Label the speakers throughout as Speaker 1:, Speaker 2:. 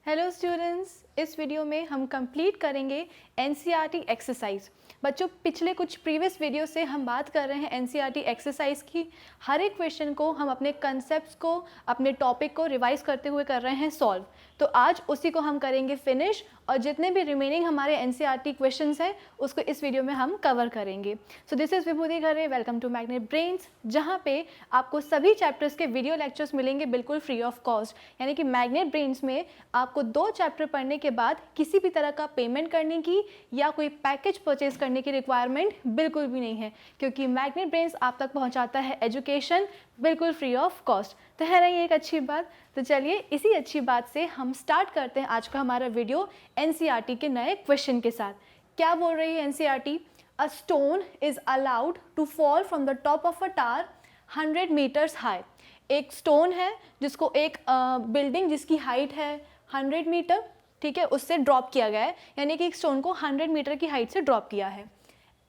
Speaker 1: Hello students, इस video में हम कंप्लीट करेंगे एनसीईआरटी एक्सरसाइज। बच्चों, पिछले कुछ प्रीवियस वीडियो से हम बात कर रहे हैं एनसीईआरटी एक्सरसाइज की। हर एक क्वेश्चन को हम अपने कंसेप्ट्स को, अपने टॉपिक को रिवाइज करते हुए कर रहे हैं सॉल्व। तो आज उसी को हम करेंगे फिनिश, और जितने भी रिमेनिंग हमारे एनसीईआरटी क्वेश्चंस हैं उसको इस वीडियो में हम कवर करेंगे। सो दिस इज़ विभूति घरे, वेलकम टू मैग्नेट ब्रेन्स, जहाँ पे आपको सभी चैप्टर्स के वीडियो लेक्चर्स मिलेंगे बिल्कुल फ्री ऑफ कॉस्ट। यानी कि मैग्नेट ब्रेन्स में आपको 2 चैप्टर पढ़ने के बाद किसी भी तरह का पेमेंट करने की या कोई पैकेज परचेज करने की रिक्वायरमेंट बिल्कुल भी नहीं है, क्योंकि मैग्नेट ब्रेन्स आप तक पहुंचाता है एजुकेशन बिल्कुल फ्री ऑफ कॉस्ट। तो है ना ये एक अच्छी बात। तो चलिए इसी अच्छी बात से हम स्टार्ट करते हैं आज का हमारा वीडियो एनसीईआरटी के नए क्वेश्चन के साथ। क्या बोल रही है NCERT? A stone is allowed to fall from the top of a tower 100 meters high. एक स्टोन है जिसको एक बिल्डिंग जिसकी हाइट है 100 मीटर, ठीक है, उससे ड्रॉप किया गया है। यानी कि एक स्टोन को 100 मीटर की हाइट से ड्रॉप किया है।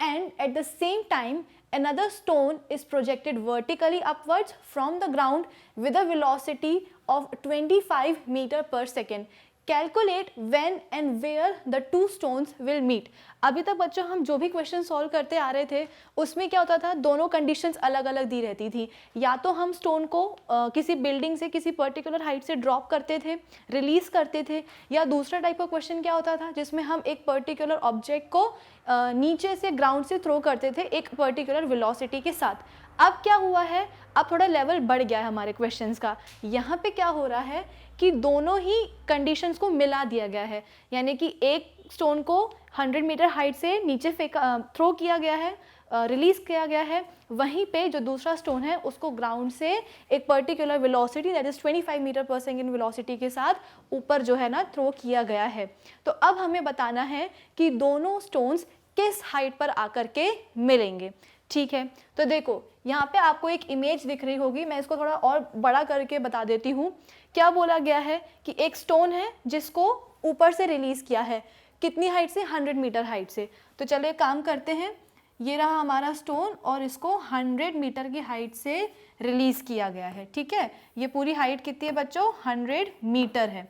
Speaker 1: And at the same time another stone is projected vertically upwards from the ground with a velocity of 25 meter per second. Calculate when and where the two stones will meet. अभी तक बच्चों हम जो भी question solve करते आ रहे थे उसमें क्या होता था, दोनों कंडीशंस अलग अलग दी रहती थी। या तो हम स्टोन को किसी बिल्डिंग से किसी पर्टिकुलर हाइट से ड्रॉप करते थे, रिलीज करते थे, या दूसरा टाइप का क्वेश्चन क्या होता था जिसमें हम एक पर्टिकुलर ऑब्जेक्ट को नीचे से ग्राउंड से थ्रो करते थे एक पर्टिकुलर वेलोसिटी के साथ। अब क्या हुआ है, अब थोड़ा लेवल बढ़ गया है हमारे क्वेश्चंस का। यहाँ पे क्या हो रहा है कि दोनों ही कंडीशंस को मिला दिया गया है। यानी कि एक स्टोन को 100 मीटर हाइट से नीचे थ्रो किया गया है, रिलीज किया गया है, वहीं पे जो दूसरा स्टोन है उसको ग्राउंड से एक particular velocity that is 25 meter per second velocity के साथ ऊपर जो है ना थ्रो किया गया है। तो अब हमें बताना है कि दोनों स्टोन्स किस हाइट पर आकर के मिलेंगे। ठीक है, तो देखो यहाँ पे आपको एक इमेज दिख रही होगी, मैं इसको थोड़ा और बड़ा करके बता देती हूँ। क्या बोला गया है कि एक स्टोन है जिसको ऊपर से रिलीज किया है, कितनी हाइट से? 100 मीटर हाइट से। तो चलो एक काम करते हैं, ये रहा हमारा स्टोन और इसको 100 मीटर की हाइट से रिलीज किया गया है। ठीक है, ये पूरी हाइट कितनी है बच्चों? 100 मीटर है।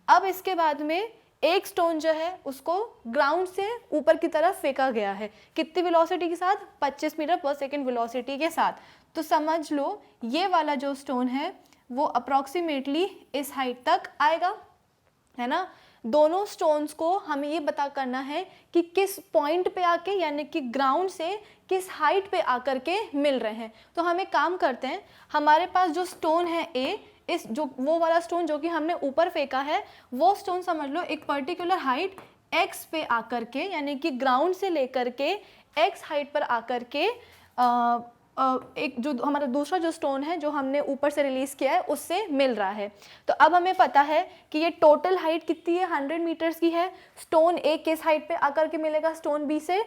Speaker 1: अब इसके बाद में एक स्टोन जो है उसको ग्राउंड से ऊपर की तरफ फेंका गया है, कितनी वेलोसिटी के साथ? 25 मीटर पर सेकेंड वेलोसिटी के साथ। तो समझ लो ये वाला जो स्टोन है वो अप्रॉक्सीमेटली इस हाइट तक आएगा, है ना। दोनों स्टोन्स को हमें ये पता करना है कि किस पॉइंट पे आके, यानी कि ग्राउंड से किस हाइट पे आकर के मिल रहे हैं। तो हम एक काम करते हैं, हमारे पास जो स्टोन है ए, इस जो वो वाला स्टोन जो कि हमने ऊपर फेंका है, वो स्टोन समझ लो एक पर्टिकुलर हाइट x पे आकर के, यानी कि ग्राउंड से लेकर के x हाइट पर आकर के एक जो हमारा दूसरा जो स्टोन है जो हमने ऊपर से रिलीज किया है उससे मिल रहा है। तो अब हमें पता है कि ये टोटल हाइट कितनी है? 100 मीटर्स की है। स्टोन ए किस हाइट पे आकर के मिलेगा? स्टोन बी से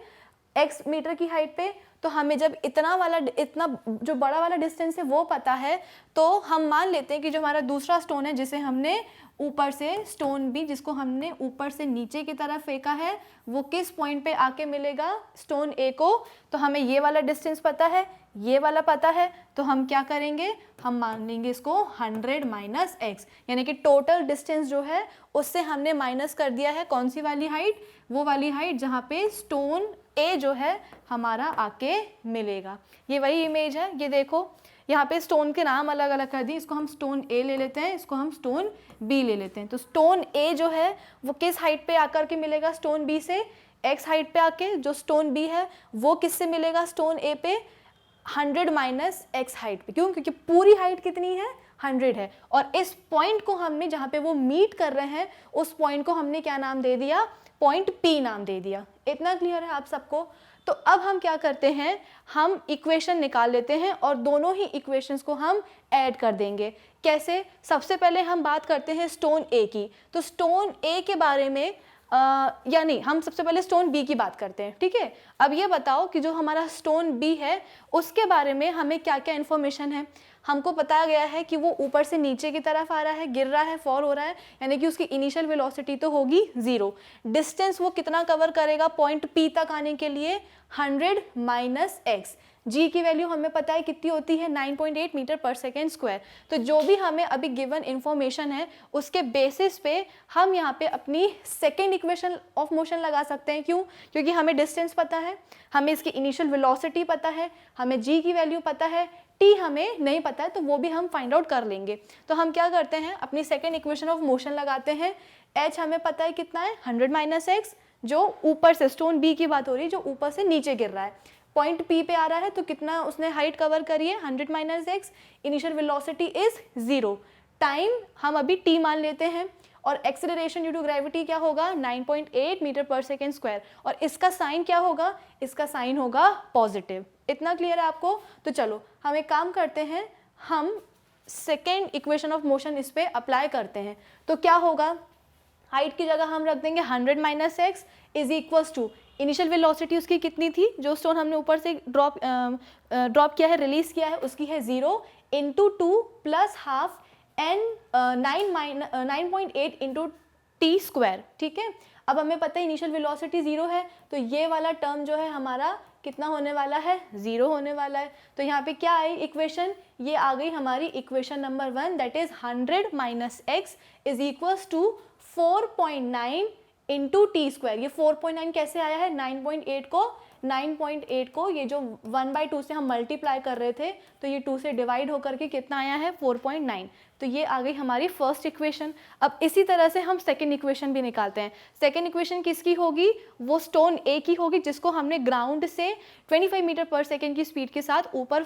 Speaker 1: x मीटर की हाइट पे। तो हमें जब इतना जो बड़ा वाला डिस्टेंस है वो पता है, तो हम मान लेते हैं कि जो हमारा दूसरा स्टोन है जिसे हमने ऊपर से, स्टोन बी जिसको हमने ऊपर से नीचे की तरफ फेंका है, वो किस पॉइंट पे आके मिलेगा स्टोन ए को। तो हमें ये वाला डिस्टेंस पता है, ये वाला पता है, तो हम क्या करेंगे, हम मान लेंगे इसको 100 माइनस x, यानी कि टोटल डिस्टेंस जो है उससे हमने माइनस कर दिया है कौन सी वाली हाइट? वो वाली हाइट जहाँ पे स्टोन ए जो है हमारा आके मिलेगा। ये वही इमेज है, ये देखो यहाँ पे स्टोन के नाम अलग अलग कर दिए, इसको हम स्टोन ए ले लेते हैं, इसको हम स्टोन बी ले लेते हैं। तो स्टोन ए जो है वो किस हाइट पे आकर के मिलेगा? स्टोन बी से x हाइट पे आके। जो स्टोन बी है वो किससे मिलेगा? स्टोन ए पे 100 माइनस x हाइट पे। क्यों? क्योंकि पूरी हाइट कितनी है? 100 है। और इस पॉइंट को हमने, जहाँ पे वो मीट कर रहे हैं, उस पॉइंट को हमने क्या नाम दे दिया? पॉइंट P नाम दे दिया। इतना क्लियर है आप सबको? तो अब हम क्या करते हैं, हम इक्वेशन निकाल लेते हैं और दोनों ही इक्वेशंस को हम ऐड कर देंगे। कैसे? सबसे पहले हम बात करते हैं स्टोन ए की। तो स्टोन ए के बारे में यानी हम सबसे पहले स्टोन बी की बात करते हैं। ठीक है, अब ये बताओ कि जो हमारा स्टोन बी है उसके बारे में हमें क्या क्या इन्फॉर्मेशन है। हमको बताया गया है कि वो ऊपर से नीचे की तरफ आ रहा है, गिर रहा है, फॉल हो रहा है, यानी कि उसकी इनिशियल वेलोसिटी तो होगी 0। डिस्टेंस वो कितना कवर करेगा पॉइंट P तक आने के लिए? 100 माइनस x। जी की वैल्यू हमें पता है कितनी होती है 9.8 मीटर पर सेकेंड स्क्वायर। तो जो भी हमें अभी गिवन इंफॉर्मेशन है उसके बेसिस पे हम यहाँ पे अपनी सेकेंड इक्वेशन ऑफ मोशन लगा सकते हैं। क्यों? क्योंकि हमें डिस्टेंस पता है, हमें इसकी इनिशियल वेलोसिटी पता है, हमें जी की वैल्यू पता है, टी हमें नहीं पता है, तो वो भी हम फाइंड आउट कर लेंगे। तो हम क्या करते हैं, अपनी सेकेंड इक्वेशन ऑफ मोशन लगाते हैं। एच हमें पता है कितना है 100 माइनस एक्स, जो ऊपर से स्टोन बी की बात हो रही है, जो ऊपर से नीचे गिर रहा है, पॉइंट पी पे आ रहा है, तो कितना उसने हाइट कवर करी है 100 minus x, initial velocity is 0, time हम अभी टी मान लेते हैं, और एक्सेलरेशन ड्यू टू ग्रेविटी क्या होगा 9.8 मीटर पर सेकेंड स्क्वायर, और इसका साइन क्या होगा, इसका साइन होगा पॉजिटिव। इतना क्लियर है आपको? तो चलो हम एक काम करते हैं, हम सेकेंड इक्वेशन ऑफ मोशन इस पे अप्लाई करते हैं। तो क्या होगा, हाइट की जगह हम रख देंगे 100 minus x is equals to initial velocity उसकी कितनी थी, जो स्टोन हमने ऊपर से ड्रॉप किया है, रिलीज किया है, उसकी है 0 into 2 plus half an 9.8 into t square. ठीक है, अब हमें पता है इनिशियल वेलोसिटी 0 है, तो ये वाला टर्म जो है हमारा कितना होने वाला है, 0 होने वाला है। तो यहाँ पे क्या आई इक्वेशन, ये आ गई हमारी equation number 1, that is 100 minus x is equals to 4.9 into t square. ये 4.9 कैसे आया है, 9.8 को ये जो 1/2 से हम मल्टीप्लाई कर रहे थे, तो ये 2 से डिवाइड होकर के कितना आया है 4.9। तो ये आ गई हमारी फर्स्ट इक्वेशन। अब इसी तरह से हम सेकेंड इक्वेशन भी निकालते हैं। सेकेंड इक्वेशन किसकी होगी, वो स्टोन ए की होगी, जिसको हमने ग्राउंड से 25 मीटर पर सेकेंड की स्पीड के साथ ऊपर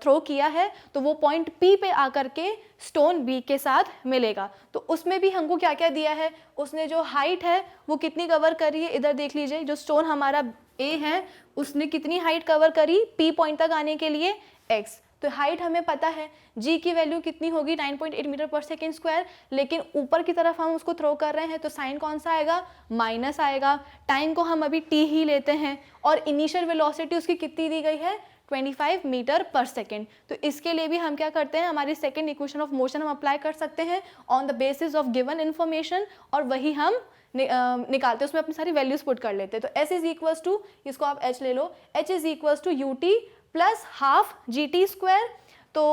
Speaker 1: थ्रो किया है, तो वो पॉइंट पी पे आकर के स्टोन बी के साथ मिलेगा। तो उसमें भी हमको क्या क्या दिया है, उसने जो हाइट है वो कितनी कवर करी है, इधर देख लीजिए, जो स्टोन हमारा ए है उसने कितनी हाइट कवर करी पी पॉइंट तक आने के लिए, एक्स। तो हाइट हमें पता है, जी की वैल्यू कितनी होगी 9.8 मीटर पर सेकेंड स्क्वायर, लेकिन ऊपर की तरफ हम उसको थ्रो कर रहे हैं, तो साइन कौन सा आएगा, माइनस आएगा। टाइम को हम अभी टी ही लेते हैं, और इनिशियल वेलोसिटी उसकी कितनी दी गई है 25 मीटर पर सेकेंड। तो इसके लिए भी हम क्या करते हैं, हमारी सेकेंड इक्वेशन ऑफ मोशन हम अप्लाई कर सकते हैं on the basis of given information, और वही हम निकालते हैं, उसमें अपनी सारी वैल्यूज पुट कर लेते हैं। तो एस इज इक्वल्स टू, इसको आप एच ले लो, H is equals to u t plus half g t square. तो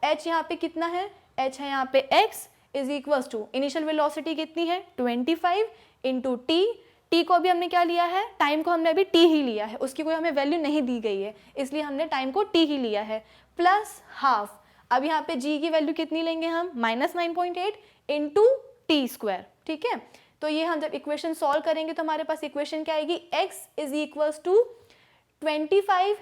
Speaker 1: h यहाँ पे कितना है, h है यहाँ पे x is equals to initial velocity कितनी है 25 इंटू टी, टी को अभी हमने क्या लिया है, टाइम को हमने अभी टी ही लिया है, उसकी कोई हमें वैल्यू नहीं दी गई है, इसलिए हमने टाइम को टी ही लिया है, प्लस हाफ। अब यहाँ पे g की वैल्यू कितनी लेंगे हम, -9.8 इंटू टी स्क्वायर। ठीक है, तो ये हम जब इक्वेशन सॉल्व करेंगे तो हमारे पास इक्वेशन क्या आएगी, x is equals to 25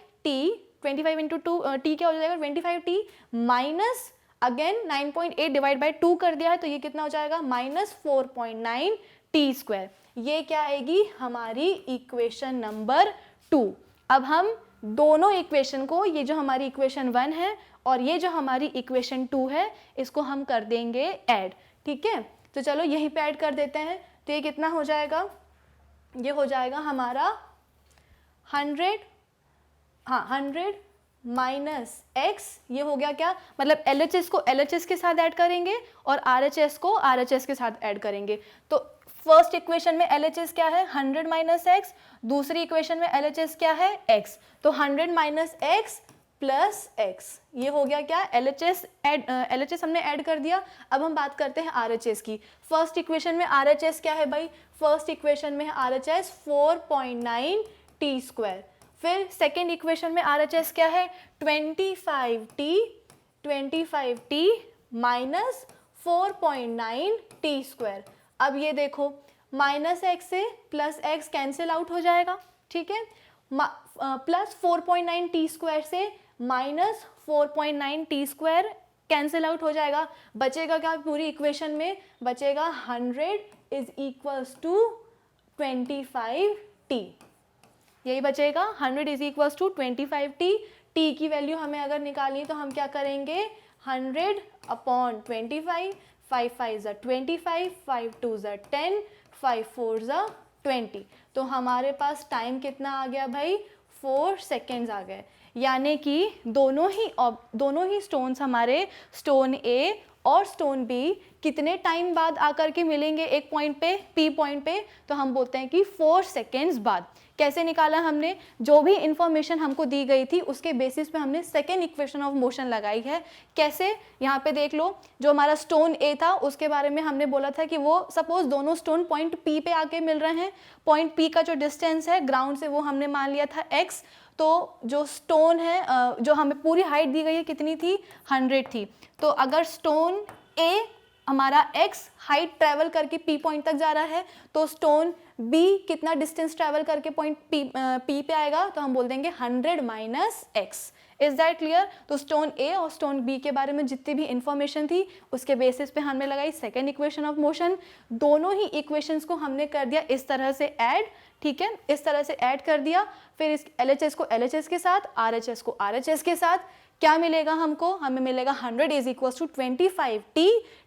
Speaker 1: into two t क्या हो जाएगा 25t minus again 9.8 divide by 2 कर दिया है, तो ये कितना हो जाएगा -4.9 टी स्क्वायर। ये क्या आएगी हमारी इक्वेशन नंबर 2। अब हम दोनों इक्वेशन को, ये जो हमारी इक्वेशन 1 है और ये जो हमारी इक्वेशन 2 है, इसको हम कर देंगे ऐड। ठीक है, तो चलो यहीं पे ऐड कर देते हैं। तो ये कितना हो जाएगा, ये हो जाएगा हमारा 100 माइनस एक्स, ये हो गया क्या, मतलब LHS को LHS के साथ ऐड करेंगे और RHS को RHS के साथ ऐड करेंगे। तो फर्स्ट इक्वेशन में LHS क्या है 100 माइनस एक्स, दूसरी इक्वेशन में LHS क्या है x, तो 100 माइनस एक्स प्लस एक्स, ये हो गया क्या LHS हमने ऐड कर दिया। अब हम बात करते हैं RHS की। फर्स्ट इक्वेशन में RHS क्या है भाई, फर्स्ट इक्वेशन में RHS 4.9 टी स्क्वायर। फिर सेकेंड इक्वेशन में RHS क्या है 25t माइनस 4.9 टी स्क्वायर। अब ये देखो माइनस एक्स से प्लस एक्स कैंसिल आउट हो जाएगा, ठीक है, प्लस 4.9 टी स्क्वायर से minus 4.9 T square cancel out हो जाएगा। बचेगा क्या पूरी इक्वेशन में, बचेगा 100 इज इक्वल्स टू 25t, यही बचेगा 100 is equals to 25t। t की वैल्यू हमें अगर निकालनी तो हम क्या करेंगे 100 अपॉन 25, 5 5 ज़ा 25, 5 2 ज़ा 10, 5 4 ज़ा 20। तो हमारे पास टाइम कितना आ गया भाई 4 सेकेंड्स आ गए, यानी कि दोनों ही स्टोन्स हमारे स्टोन ए और स्टोन बी कितने टाइम बाद आकर के मिलेंगे एक पॉइंट पे, पी पॉइंट पे, तो हम बोलते हैं कि 4 सेकेंड्स बाद। कैसे निकाला हमने, जो भी इंफॉर्मेशन हमको दी गई थी उसके बेसिस पे हमने सेकेंड इक्वेशन ऑफ मोशन लगाई है। कैसे, यहाँ पे देख लो, जो हमारा स्टोन ए था उसके बारे में हमने बोला था कि वो सपोज दोनों स्टोन पॉइंट पी पे आके मिल रहे हैं, पॉइंट पी का जो डिस्टेंस है ग्राउंड से वो हमने मान लिया था x, तो जो स्टोन है जो हमें पूरी हाइट दी गई है कितनी थी, 100 थी। तो अगर स्टोन ए हमारा x हाइट ट्रैवल करके p पॉइंट तक जा रहा है, तो स्टोन b कितना डिस्टेंस ट्रैवल करके पॉइंट p पे आएगा, तो हम बोल देंगे 100 minus x। Is that clear? तो स्टोन ए और स्टोन बी के बारे में जितनी भी इंफॉर्मेशन थी उसके बेसिस पे हमने लगाई सेकेंड इक्वेशन ऑफ मोशन। दोनों ही इक्वेशंस को हमने कर दिया इस तरह से ऐड, ठीक है, इस तरह से ऐड कर दिया। फिर इस LHS को LHS के साथ, RHS को RHS के साथ, क्या मिलेगा हमको, हमें मिलेगा 100 इज इक्वल टू 25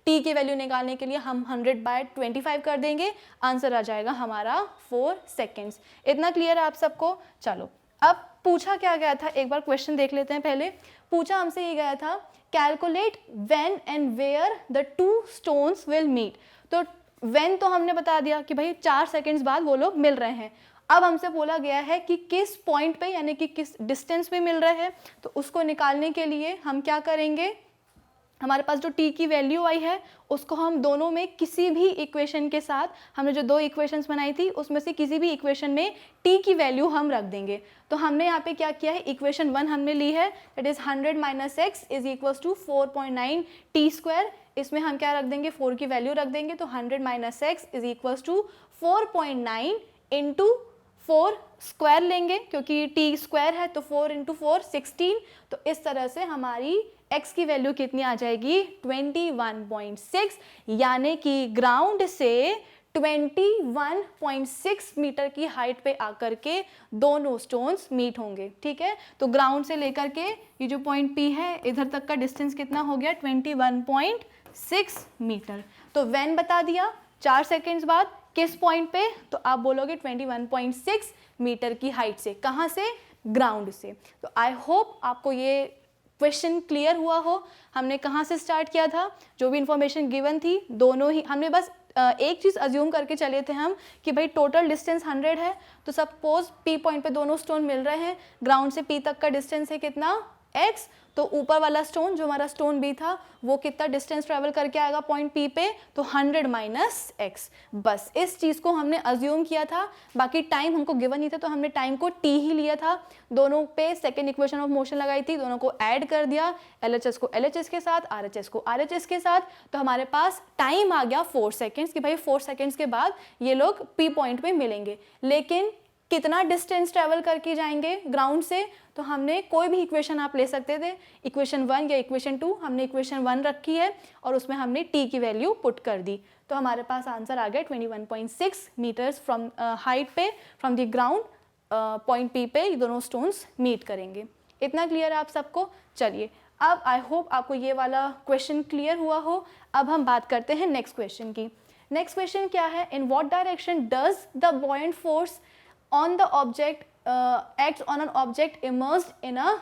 Speaker 1: t की वैल्यू निकालने के लिए हम 100/25 कर देंगे, आंसर आ जाएगा हमारा 4 सेकेंड्स। इतना क्लियर है आप सबको? चलो अब पूछा क्या गया था, एक बार क्वेश्चन देख लेते हैं। पहले पूछा हमसे ये गया था, calculate when and where the 2 stones will meet. तो व्हेन तो हमने बता दिया कि भाई 4 सेकेंड्स बाद वो लोग मिल रहे हैं। अब हमसे बोला गया है कि किस पॉइंट पे यानी कि किस डिस्टेंस पे मिल रहे हैं, तो उसको निकालने के लिए हम क्या करेंगे, हमारे पास जो t की वैल्यू आई है उसको हम दोनों में किसी भी इक्वेशन के साथ, हमने जो 2 इक्वेशंस बनाई थी उसमें से किसी भी इक्वेशन में t की वैल्यू हम रख देंगे। तो हमने यहाँ पे क्या किया है, इक्वेशन 1 हमने ली है, that is 100 minus x is equals to 4.9 t²। इसमें हम क्या रख देंगे, 4 की वैल्यू रख देंगे, तो 100 minus x is equals to 4.9 into 4 square लेंगे क्योंकि t स्क्वायर है, तो 4 इंटू 4 16। तो इस तरह से हमारी x की वैल्यू कितनी आ जाएगी, 21.6, यानी कि ग्राउंड से 21.6 मीटर की हाइट पे आकर के दोनों स्टोन्स मीट होंगे। ठीक है, तो ग्राउंड से लेकर के ये जो पॉइंट P है इधर तक का डिस्टेंस कितना हो गया, 21.6 मीटर। तो व्हेन बता दिया, 4 सेकेंड्स बाद, किस पॉइंट पे, तो आप बोलोगे 21.6 मीटर की हाइट से, कहाँ से, ग्राउंड से। तो आई होप आपको ये क्वेश्चन क्लियर हुआ हो। हमने कहाँ से स्टार्ट किया था, जो भी इंफॉर्मेशन गिवन थी दोनों ही हमने बस एक चीज़ अज्यूम करके चले थे हम कि भाई टोटल डिस्टेंस 100 है, तो सपोज P पॉइंट पे दोनों स्टोन मिल रहे हैं, ग्राउंड से P तक का डिस्टेंस है कितना, x, तो ऊपर वाला स्टोन जो हमारा स्टोन B था वो कितना डिस्टेंस ट्रेवल करके आएगा पॉइंट P पे, तो 100 माइनस x। बस इस चीज़ को हमने अज्यूम किया था, बाकी टाइम हमको गिवन नहीं था तो हमने टाइम को t ही लिया था। दोनों पे सेकेंड इक्वेशन ऑफ मोशन लगाई थी, दोनों को ऐड कर दिया, LHS को LHS के साथ, RHS को RHS के साथ, तो हमारे पास टाइम आ गया 4 सेकेंड्स कि भाई 4 सेकेंड्स के बाद ये लोग P पॉइंट पे मिलेंगे। लेकिन कितना डिस्टेंस ट्रैवल करके जाएंगे ग्राउंड से, तो हमने कोई भी इक्वेशन आप ले सकते थे, इक्वेशन 1 या इक्वेशन 2, हमने इक्वेशन 1 रखी है और उसमें हमने t की वैल्यू पुट कर दी, तो हमारे पास आंसर आ गया 21.6 मीटर्स फ्रॉम हाइट पे, from the ground point P पे ये दोनों स्टोन्स मीट करेंगे। इतना क्लियर है आप सबको? चलिए अब आई होप आपको ये वाला क्वेश्चन क्लियर हुआ हो। अब हम बात करते हैं नेक्स्ट क्वेश्चन की। नेक्स्ट क्वेश्चन क्या है, in what direction does the buoyant force on the object acts on an object immersed in a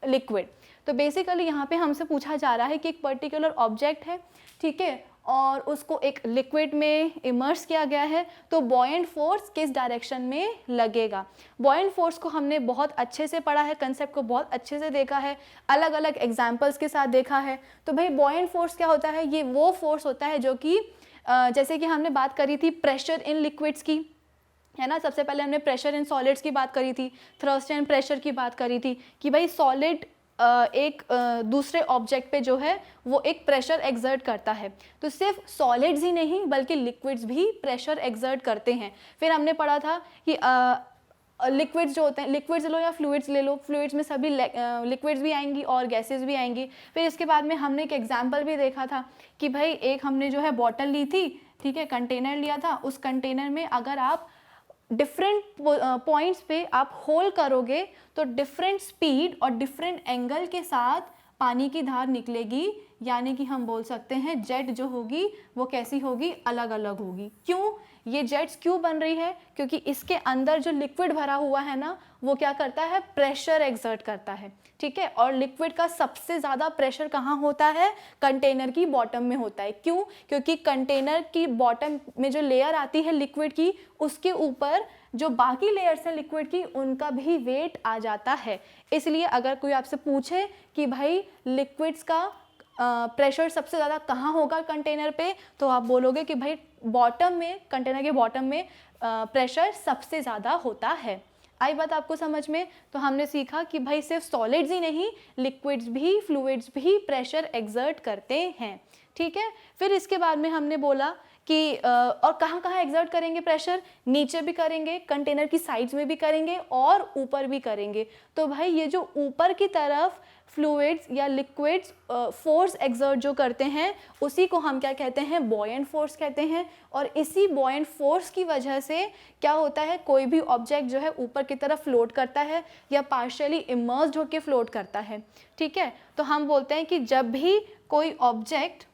Speaker 1: liquid। तो बेसिकली यहाँ पे हमसे पूछा जा रहा है कि एक पर्टिकुलर ऑब्जेक्ट है, ठीक है, और उसको एक लिक्विड में इमर्स किया गया है, तो बॉयंट फोर्स किस डायरेक्शन में लगेगा। बॉयंट फोर्स को हमने बहुत अच्छे से पढ़ा है, कंसेप्ट को बहुत अच्छे से देखा है, अलग अलग एग्जाम्पल्स के साथ देखा है। तो भाई बॉयंट फोर्स क्या होता है, ये वो फोर्स होता है जो कि जैसे कि हमने बात करी थी प्रेशर इन लिक्विड्स की, है ना, सबसे पहले हमने प्रेशर इन सॉलिड्स की बात करी थी, थ्रस्ट एंड प्रेशर की बात करी थी कि भाई सॉलिड एक दूसरे ऑब्जेक्ट पे जो है वो एक प्रेशर एक्सर्ट करता है। तो सिर्फ सॉलिड्स ही नहीं बल्कि लिक्विड्स भी प्रेशर एक्सर्ट करते हैं। फिर हमने पढ़ा था कि लिक्विड्स जो होते हैं, लिक्विड्स लो या फ्लूइड्स ले लो, फ्लूइड्स में सभी लिक्विड्स भी आएंगी और गैसेस भी आएंगी। फिर इसके बाद में हमने एक एग्जाम्पल भी देखा था कि भाई एक हमने जो है बॉटल ली थी, ठीक है, कंटेनर लिया था, उस कंटेनर में अगर आप डिफरेंट पॉइंट्स पे आप होल करोगे तो डिफरेंट स्पीड और डिफरेंट एंगल के साथ पानी की धार निकलेगी, यानी कि हम बोल सकते हैं जेट जो होगी वो कैसी होगी, अलग अलग होगी। क्यों, ये जेट्स क्यों बन रही है, क्योंकि इसके अंदर जो लिक्विड भरा हुआ है ना वो क्या करता है, प्रेशर एक्सर्ट करता है, ठीक है। और लिक्विड का सबसे ज़्यादा प्रेशर कहाँ होता है, कंटेनर की बॉटम में होता है। क्यों, क्योंकि कंटेनर की बॉटम में जो लेयर आती है लिक्विड की, उसके ऊपर जो बाकी लेयर्स हैं लिक्विड की उनका भी वेट आ जाता है। इसलिए अगर कोई आपसे पूछे कि भाई लिक्विड्स का प्रेशर सबसे ज़्यादा कहाँ होगा कंटेनर पे, तो आप बोलोगे कि भाई बॉटम में, कंटेनर के बॉटम में प्रेशर सबसे ज़्यादा होता है। आई बात आपको समझ में। तो हमने सीखा कि भाई सिर्फ सॉलिड्स ही नहीं, लिक्विड्स भी, फ्लूइड्स भी प्रेशर एक्सर्ट करते हैं, ठीक है। फिर इसके बाद में हमने बोला कि और कहाँ कहाँ एक्सर्ट करेंगे प्रेशर, नीचे भी करेंगे, कंटेनर की साइड्स में भी करेंगे और ऊपर भी करेंगे। तो भाई ये जो ऊपर की तरफ फ्लूइड्स या लिक्विड्स फोर्स एक्सर्ट जो करते हैं उसी को हम क्या कहते हैं, बॉयंट फोर्स कहते हैं। और इसी बॉयंट फोर्स की वजह से क्या होता है, कोई भी ऑब्जेक्ट जो है ऊपर की तरफ फ्लोट करता है या पार्शियली इमर्स्ड होकर फ्लोट करता है, ठीक है। तो हम बोलते हैं कि जब भी कोई ऑब्जेक्ट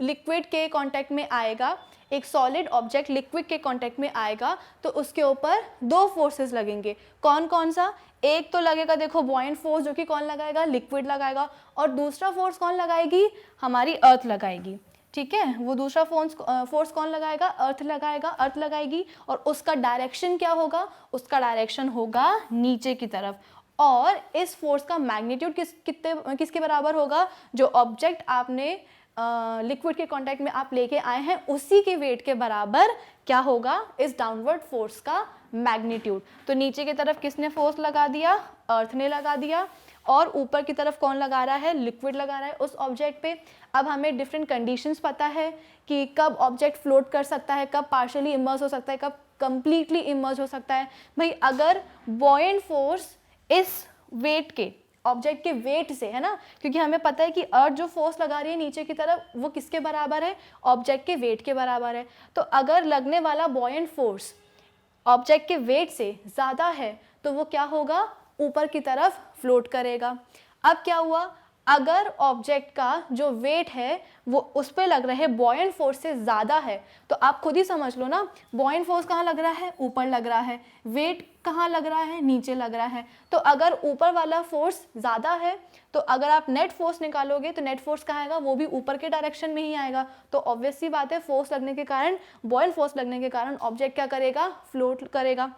Speaker 1: लिक्विड के कांटेक्ट में आएगा, एक सॉलिड ऑब्जेक्ट लिक्विड के कांटेक्ट में आएगा, तो उसके ऊपर दो फोर्सेस लगेंगे। कौन कौन सा, एक तो लगेगा देखो बॉयंट फोर्स, जो कि कौन लगाएगा, लिक्विड लगाएगा। और दूसरा फोर्स कौन लगाएगी, हमारी अर्थ लगाएगी, ठीक है। वो दूसरा फोर्स कौन लगाएगा, अर्थ लगाएगा, अर्थ लगाएगी। और उसका डायरेक्शन क्या होगा, उसका डायरेक्शन होगा नीचे की तरफ। और इस फोर्स का मैग्नीट्यूड किसके बराबर होगा, जो ऑब्जेक्ट आपने लिक्विड के कांटेक्ट में आप लेके आए हैं उसी के वेट के बराबर क्या होगा, इस डाउनवर्ड फोर्स का मैग्नीट्यूड। तो नीचे की तरफ किसने फोर्स लगा दिया, अर्थ ने लगा दिया। और ऊपर की तरफ कौन लगा रहा है, लिक्विड लगा रहा है उस ऑब्जेक्ट पे। अब हमें डिफरेंट कंडीशंस पता है कि कब ऑब्जेक्ट फ्लोट कर सकता है, कब पार्शियली इमर्स हो सकता है, कब कंप्लीटली इमर्स हो सकता है। भाई अगर बॉयंट फोर्स इस वेट के, ऑब्जेक्ट के वेट से, है ना, क्योंकि हमें पता है कि अर्थ जो फोर्स लगा रही है नीचे की तरफ वो किसके बराबर है, ऑब्जेक्ट के वेट के बराबर है। तो अगर लगने वाला बॉयंट फोर्स ऑब्जेक्ट के वेट से ज़्यादा है तो वो क्या होगा, ऊपर की तरफ फ्लोट करेगा। अब क्या हुआ, अगर ऑब्जेक्ट का जो वेट है वो उस पर लग रहे बॉयंट फोर्स से ज़्यादा है, तो आप खुद ही समझ लो ना, बॉयंट फोर्स कहाँ लग रहा है, ऊपर लग रहा है, वेट कहाँ लग रहा है, नीचे लग रहा है। तो अगर ऊपर वाला फोर्स ज़्यादा है तो अगर आप नेट फोर्स निकालोगे तो नेट फोर्स कहाँ आएगा, वो भी ऊपर के डायरेक्शन में ही आएगा। तो ऑब्वियस सी बात है, फोर्स लगने के कारण, बॉयंट फोर्स लगने के कारण ऑब्जेक्ट क्या करेगा, फ्लोट करेगा।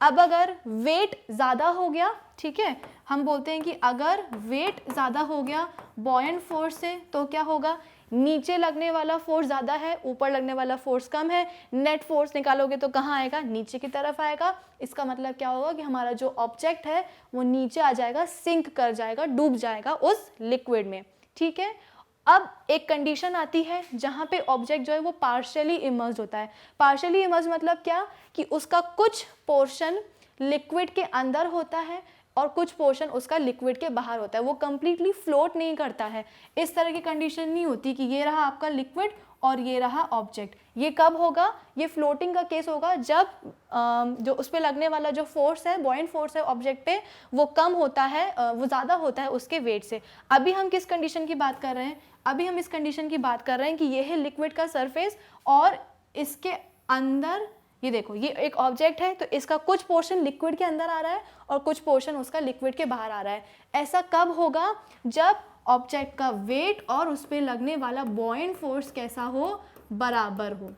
Speaker 1: अब अगर वेट ज़्यादा हो गया, ठीक है, हम बोलते हैं कि अगर वेट ज़्यादा हो गया बॉयंट फोर्स से तो क्या होगा, नीचे लगने वाला फोर्स ज़्यादा है, ऊपर लगने वाला फोर्स कम है, नेट फोर्स निकालोगे तो कहाँ आएगा, नीचे की तरफ आएगा। इसका मतलब क्या होगा कि हमारा जो ऑब्जेक्ट है वो नीचे आ जाएगा, सिंक कर जाएगा, डूब जाएगा उस लिक्विड में, ठीक है। अब एक कंडीशन आती है जहाँ पे ऑब्जेक्ट जो है वो पार्शियली इमर्स्ड होता है। पार्शियली इमर्स्ड मतलब क्या, कि उसका कुछ पोर्शन लिक्विड के अंदर होता है और कुछ पोर्शन उसका लिक्विड के बाहर होता है, वो कंप्लीटली फ्लोट नहीं करता है। इस तरह की कंडीशन नहीं होती कि ये रहा आपका लिक्विड और ये रहा ऑब्जेक्ट। ये कब होगा, ये फ्लोटिंग का केस होगा जब जो उस पर लगने वाला जो फोर्स है, बॉयंट फोर्स है ऑब्जेक्ट पे, वो कम होता है, वो ज़्यादा होता है उसके वेट से। अभी हम किस कंडीशन की बात कर रहे हैं, अभी हम इस कंडीशन की बात कर रहे हैं कि ये है लिक्विड का सरफेस और इसके अंदर ये देखो, ये एक ऑब्जेक्ट है तो इसका कुछ पोर्शन लिक्विड के अंदर आ रहा है और कुछ पोर्शन उसका लिक्विड के बाहर आ रहा है। ऐसा कब होगा, जब ऑब्जेक्ट का वेट और उस पर लगने वाला बॉयंट फोर्स कैसा हो, बराबर हो,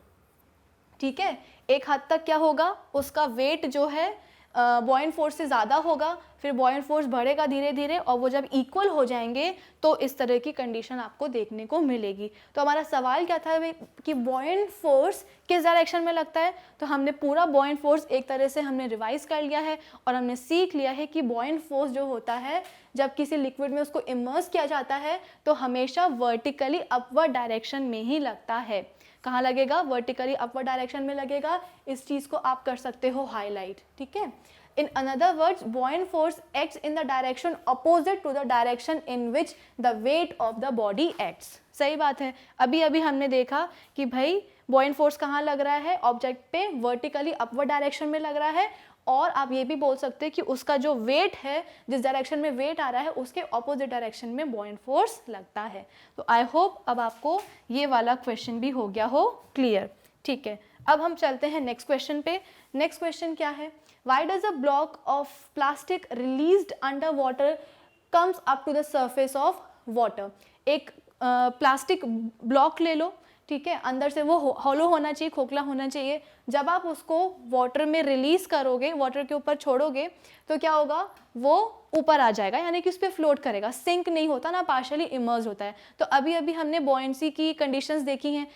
Speaker 1: ठीक है। एक हद तक क्या होगा, उसका वेट जो है बॉयंट फोर्स से ज़्यादा होगा, फिर बॉयंट फोर्स बढ़ेगा धीरे धीरे और वो जब इक्वल हो जाएंगे तो इस तरह की कंडीशन आपको देखने को मिलेगी। तो हमारा सवाल क्या था कि बॉयंट फोर्स किस डायरेक्शन में लगता है, तो हमने पूरा बॉयंट फोर्स एक तरह से हमने रिवाइज कर लिया है और हमने सीख लिया है कि बॉयंट फोर्स जो होता है जब किसी लिक्विड में उसको इमर्स किया जाता है तो हमेशा वर्टिकली अपवर्ड डायरेक्शन में ही लगता है। कहाँ लगेगा, वर्टिकली अपवर्ड डायरेक्शन में लगेगा। इस चीज़ को आप कर सकते हो हाईलाइट, ठीक है। In another words, buoyant force acts in the direction opposite to the direction in which the weight of the body acts. सही बात है। अभी अभी हमने देखा कि भाई buoyant force कहाँ लग रहा है, ऑब्जेक्ट पे वर्टिकली अपवर्ड डायरेक्शन में लग रहा है और आप ये भी बोल सकते हैं कि उसका जो वेट है, जिस डायरेक्शन में वेट आ रहा है उसके ऑपोजिट डायरेक्शन में बॉयंट फोर्स लगता है। तो आई होप अब आपको ये वाला क्वेश्चन भी हो गया हो क्लियर। ठीक है, अब हम चलते हैं नेक्स्ट क्वेश्चन पे। नेक्स्ट क्वेश्चन क्या है, why does a block of plastic released under water comes up to the surface of water. एक प्लास्टिक ब्लॉक ले लो, ठीक है, अंदर से वो हॉलो होना चाहिए, खोखला होना चाहिए। जब आप उसको वाटर में रिलीज करोगे, वाटर के ऊपर छोड़ोगे, तो क्या होगा, वो ऊपर आ जाएगा, यानी कि उस पर फ्लोट करेगा, सिंक नहीं होता ना, पार्शियली इमर्ज होता है। तो अभी अभी हमने बॉयंसी की कंडीशंस देखी हैं।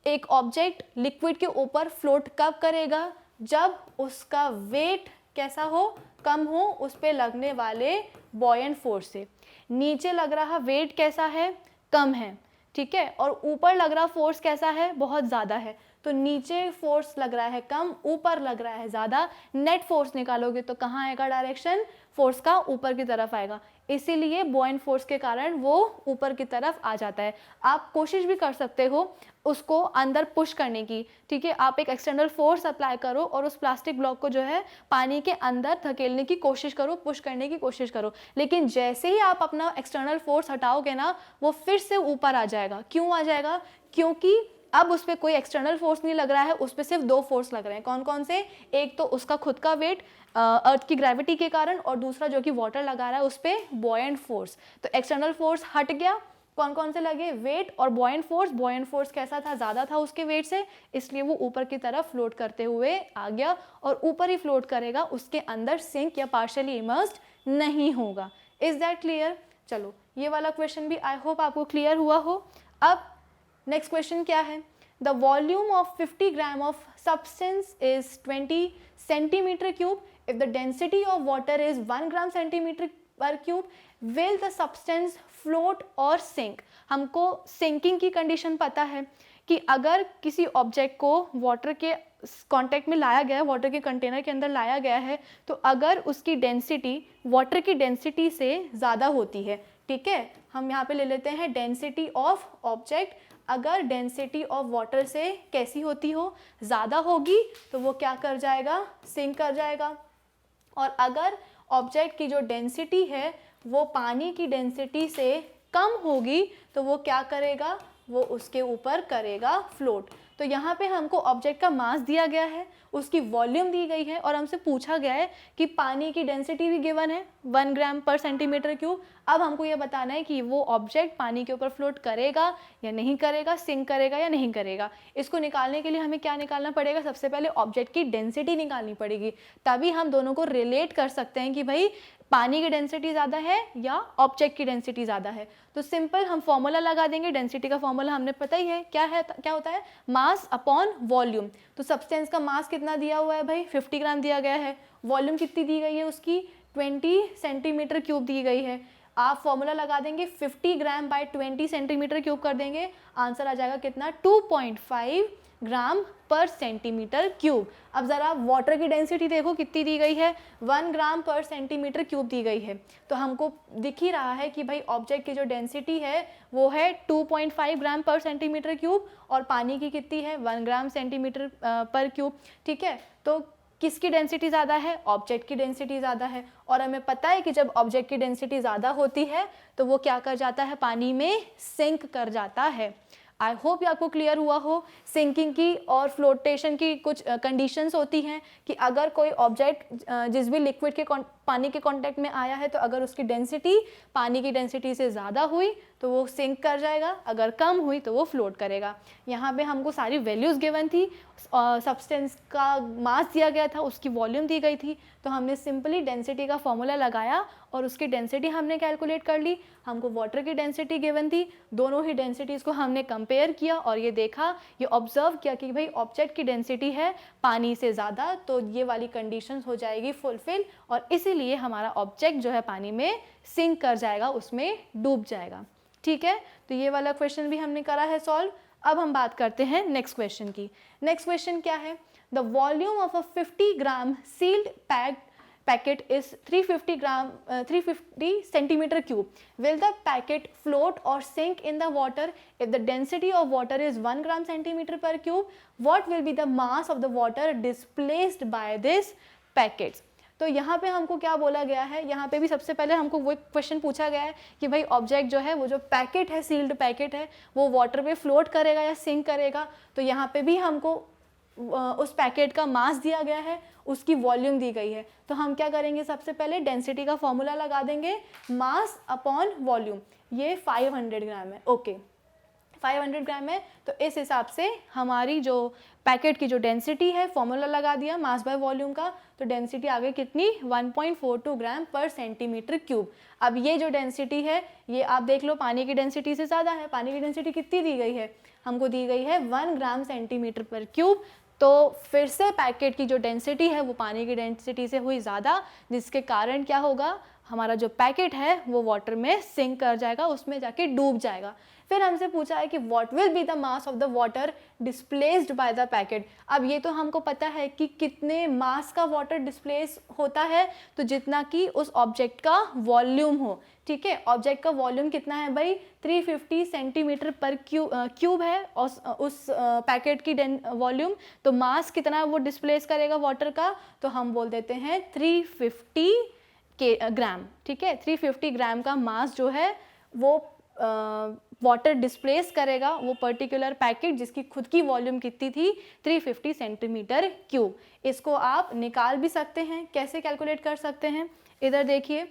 Speaker 1: एक ऑब्जेक्ट लिक्विड के ऊपर फ्लोट कब करेगा, जब उसका वेट कैसा हो, कम हो उस पे लगने वाले बॉयंट फोर्स से। नीचे लग रहा वेट कैसा है, कम है, ठीक है, और ऊपर लग रहा फोर्स कैसा है, बहुत ज़्यादा है। तो नीचे फोर्स लग रहा है कम, ऊपर लग रहा है ज़्यादा, नेट फोर्स निकालोगे तो कहाँ आएगा डायरेक्शन, फोर्स का ऊपर की तरफ आएगा। इसीलिए बॉयंट फोर्स के कारण वो ऊपर की तरफ आ जाता है। आप कोशिश भी कर सकते हो उसको अंदर पुश करने की, ठीक है, आप एक एक्सटर्नल फोर्स अप्लाई करो और उस प्लास्टिक ब्लॉक को जो है पानी के अंदर धकेलने की कोशिश करो, पुश करने की कोशिश करो। लेकिन जैसे ही आप अपना एक्सटर्नल फोर्स हटाओगे ना, वो फिर से ऊपर आ जाएगा। क्यों आ जाएगा, क्योंकि अब उस पर कोई एक्सटर्नल फोर्स नहीं लग रहा है, उस पर सिर्फ दो फोर्स लग रहे हैं। कौन कौन से, एक तो उसका खुद का वेट अर्थ की ग्रेविटी के कारण, और दूसरा जो कि वाटर लगा रहा है उस पर बॉयंट फोर्स। तो एक्सटर्नल फोर्स हट गया, कौन कौन से लगे, वेट और बॉयंट फोर्स। बॉयंट फोर्स कैसा था, ज़्यादा था उसके वेट से, इसलिए वो ऊपर की तरफ फ्लोट करते हुए आ गया, और ऊपर ही फ्लोट करेगा, उसके अंदर सिंक या पार्शियली इमर्स्ड नहीं होगा। Is that clear. चलो ये वाला क्वेश्चन भी आई होप आपको क्लियर हुआ हो। अब नेक्स्ट क्वेश्चन क्या है, the volume of 50 gram of substance is 20 centimetre cube. If the density of water is 1 gram centimetre per cube, will the substance float और सिंक। हमको सिंकिंग की कंडीशन पता है कि अगर किसी ऑब्जेक्ट को वाटर के कांटेक्ट में लाया गया है, वाटर के कंटेनर के अंदर लाया गया है, तो अगर उसकी डेंसिटी वाटर की डेंसिटी से ज़्यादा होती है, ठीक है, हम यहाँ पे ले लेते हैं डेंसिटी ऑफ ऑब्जेक्ट। अगर डेंसिटी ऑफ वाटर से कैसी होती हो, ज़्यादा होगी, तो वो क्या कर जाएगा, सिंक कर जाएगा। और अगर ऑब्जेक्ट की जो डेंसिटी है वो पानी की डेंसिटी से कम होगी, तो वो क्या करेगा, वो उसके ऊपर करेगा फ्लोट। तो यहाँ पे हमको ऑब्जेक्ट का मास दिया गया है, उसकी वॉल्यूम दी गई है, और हमसे पूछा गया है कि पानी की डेंसिटी भी गिवन है 1 ग्राम पर सेंटीमीटर क्यूब। अब हमको ये बताना है कि वो ऑब्जेक्ट पानी के ऊपर फ्लोट करेगा या नहीं करेगा, सिंक करेगा या नहीं करेगा। इसको निकालने के लिए हमें क्या निकालना पड़ेगा, सबसे पहले ऑब्जेक्ट की डेंसिटी निकालनी पड़ेगी, तभी हम दोनों को रिलेट कर सकते हैं कि भाई पानी की डेंसिटी ज़्यादा है या ऑब्जेक्ट की डेंसिटी ज़्यादा है। तो सिंपल हम फॉर्मूला लगा देंगे, डेंसिटी का फॉर्मूला हमने पता ही है, क्या होता है, मास अपॉन वॉल्यूम। तो सब्सटेंस का मास कितना दिया हुआ है भाई, 50 ग्राम दिया गया है, वॉल्यूम कितनी दी गई है उसकी, 20 सेंटीमीटर क्यूब दी गई है। आप फॉर्मूला लगा देंगे 50 ग्राम बाय 20 सेंटीमीटर क्यूब कर देंगे, आंसर आ जाएगा कितना, 2.5 ग्राम पर सेंटीमीटर क्यूब। अब ज़रा वाटर की डेंसिटी देखो कितनी दी गई है, 1 ग्राम पर सेंटीमीटर क्यूब दी गई है। तो हमको दिख ही रहा है कि भाई ऑब्जेक्ट की जो डेंसिटी है वो है 2.5 ग्राम पर सेंटीमीटर क्यूब, और पानी की कितनी है, 1 ग्राम सेंटीमीटर पर क्यूब, ठीक है। तो किसकी डेंसिटी ज़्यादा है, ऑब्जेक्ट की डेंसिटी ज़्यादा है, और हमें पता है कि जब ऑब्जेक्ट की डेंसिटी ज़्यादा होती है तो वो क्या कर जाता है, पानी में सिंक कर जाता है। आई होप ये आपको क्लियर हुआ हो। सिंकिंग की और फ्लोटेशन की कुछ कंडीशंस होती हैं कि अगर कोई ऑब्जेक्ट जिस भी लिक्विड के पानी के कांटेक्ट में आया है, तो अगर उसकी डेंसिटी पानी की डेंसिटी से ज़्यादा हुई तो वो सिंक कर जाएगा, अगर कम हुई तो वो फ्लोट करेगा। यहाँ पे हमको सारी वैल्यूज़ गिवन थी, सब्सटेंस का मास दिया गया था, उसकी वॉल्यूम दी गई थी, तो हमने सिंपली डेंसिटी का फॉर्मूला लगाया और उसकी डेंसिटी हमने कैलकुलेट कर ली। हमको वाटर की डेंसिटी गिवन थी, दोनों ही डेंसिटीज़ को हमने कंपेयर किया और ये देखा, ये ऑब्जर्व किया कि भाई ऑब्जेक्ट की डेंसिटी है पानी से ज़्यादा, तो ये वाली कंडीशंस हो जाएगी फुलफिल, और इसीलिए हमारा ऑब्जेक्ट जो है पानी में सिंक कर जाएगा, उसमें डूब जाएगा। ठीक है, तो ये वाला क्वेश्चन भी हमने करा है सॉल्व। अब हम बात करते हैं नेक्स्ट क्वेश्चन की। नेक्स्ट क्वेश्चन क्या है, the volume of a 50 gram sealed packet is 350 centimeter cube. Will the packet float or sink in the water if the density of water is 1 gram centimeter per cube? What will be the mass of the water displaced by this packets. तो यहाँ पे हमको क्या बोला गया है, यहाँ पे भी सबसे पहले हमको वो क्वेश्चन पूछा गया है कि भाई ऑब्जेक्ट जो है, वो जो पैकेट है, सील्ड पैकेट है, वो वाटर में फ्लोट करेगा या सिंक करेगा। तो यहाँ पे भी हमको उस पैकेट का मास दिया गया है, उसकी वॉल्यूम दी गई है। तो हम क्या करेंगे, सबसे पहले डेंसिटी का फॉर्मूला लगा देंगे, मास अपॉन वॉल्यूम। ये 500 ग्राम है, ओके 500 ग्राम है। तो इस हिसाब से हमारी जो पैकेट की जो डेंसिटी है, फॉर्मूला लगा दिया मास बाय वॉल्यूम का, तो डेंसिटी आ गई कितनी, 1.42 ग्राम पर सेंटीमीटर क्यूब। अब ये जो डेंसिटी है, ये आप देख लो पानी की डेंसिटी से ज़्यादा है। पानी की डेंसिटी कितनी दी गई है, हमको दी गई है 1 ग्राम सेंटीमीटर पर क्यूब। तो फिर से पैकेट की जो डेंसिटी है वो पानी की डेंसिटी से हुई ज़्यादा, जिसके कारण क्या होगा, हमारा जो पैकेट है वो वाटर में सिंक कर जाएगा, उसमें जाके डूब जाएगा। फिर हमसे पूछा है कि what will be the mass of the water displaced by the packet. अब ये तो हमको पता है कि कितने मास का वाटर डिस्प्लेस होता है, तो जितना कि उस ऑब्जेक्ट का वॉल्यूम हो। ठीक है, ऑब्जेक्ट का वॉल्यूम कितना है भाई, 350 सेंटीमीटर पर क्यूब है उस पैकेट की वॉल्यूम। तो मास कितना वो डिस्प्लेस करेगा वाटर का, तो हम बोल देते हैं 350 ग्राम। ठीक है, 350 ग्राम का मास जो है वो वाटर डिस्प्लेस करेगा वो पर्टिकुलर पैकेट, जिसकी खुद की वॉल्यूम कितनी थी, 350 सेंटीमीटर क्यूब। इसको आप निकाल भी सकते हैं, कैसे कैलकुलेट कर सकते हैं, इधर देखिए।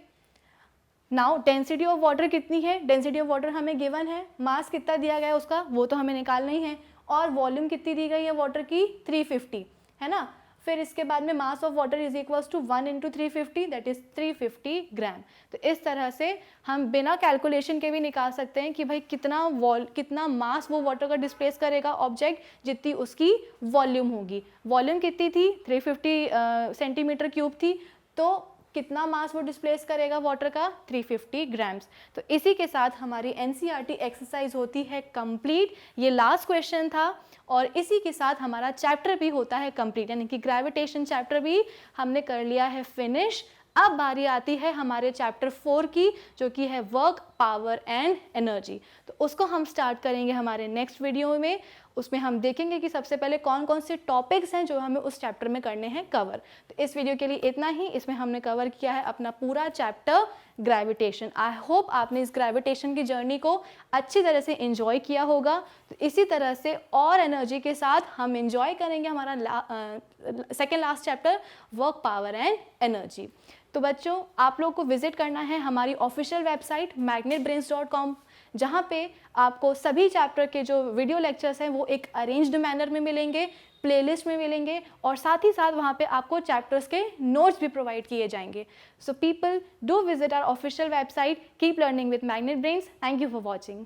Speaker 1: नाउ डेंसिटी ऑफ वाटर कितनी है, डेंसिटी ऑफ वाटर हमें गिवन है, मास कितना दिया गया है उसका वो तो हमें निकालना ही है, और वॉल्यूम कितनी दी गई है वाटर की, 350 है ना। फिर इसके बाद में mass of water is equals to 1 into 350, that is 350 gram. तो इस तरह से हम बिना कैलकुलेशन के भी निकाल सकते हैं कि भाई कितना मास वो वाटर का डिस्प्लेस करेगा ऑब्जेक्ट, जितनी उसकी वॉल्यूम होगी। वॉल्यूम कितनी थी, 350 सेंटीमीटर क्यूब थी, तो कितना मास वो डिस्प्लेस करेगा वाटर का, 350 ग्राम्स। तो इसी के साथ हमारी एनसीईआरटी एक्सरसाइज होती है कंप्लीट। ये लास्ट क्वेश्चन था, और इसी के साथ हमारा चैप्टर भी होता है कंप्लीट, यानी कि ग्रेविटेशन चैप्टर भी हमने कर लिया है फिनिश। अब बारी आती है हमारे चैप्टर 4 की, जो कि है वर्क, पावर एंड एनर्जी। तो उसको हम स्टार्ट करेंगे हमारे नेक्स्ट वीडियो में। उसमें हम देखेंगे कि सबसे पहले कौन कौन से टॉपिक्स हैं जो हमें उस चैप्टर में करने हैं कवर। तो इस वीडियो के लिए इतना ही। इसमें हमने कवर किया है अपना पूरा चैप्टर ग्रेविटेशन। आई होप आपने इस ग्रेविटेशन की जर्नी को अच्छी तरह से एंजॉय किया होगा। तो इसी तरह से और एनर्जी के साथ हम एंजॉय करेंगे हमारा second last chapter work, power and energy. तो बच्चों, आप लोग को विजिट करना है हमारी ऑफिशियल वेबसाइट magnetbrains.com, जहाँ पे आपको सभी चैप्टर के जो वीडियो लेक्चर्स हैं वो एक अरेंज्ड मैनर में मिलेंगे, प्लेलिस्ट में मिलेंगे, और साथ ही साथ वहाँ पे आपको चैप्टर्स के नोट्स भी प्रोवाइड किए जाएंगे। So people do visit our official website, keep learning with Magnet Brains. Thank you for watching.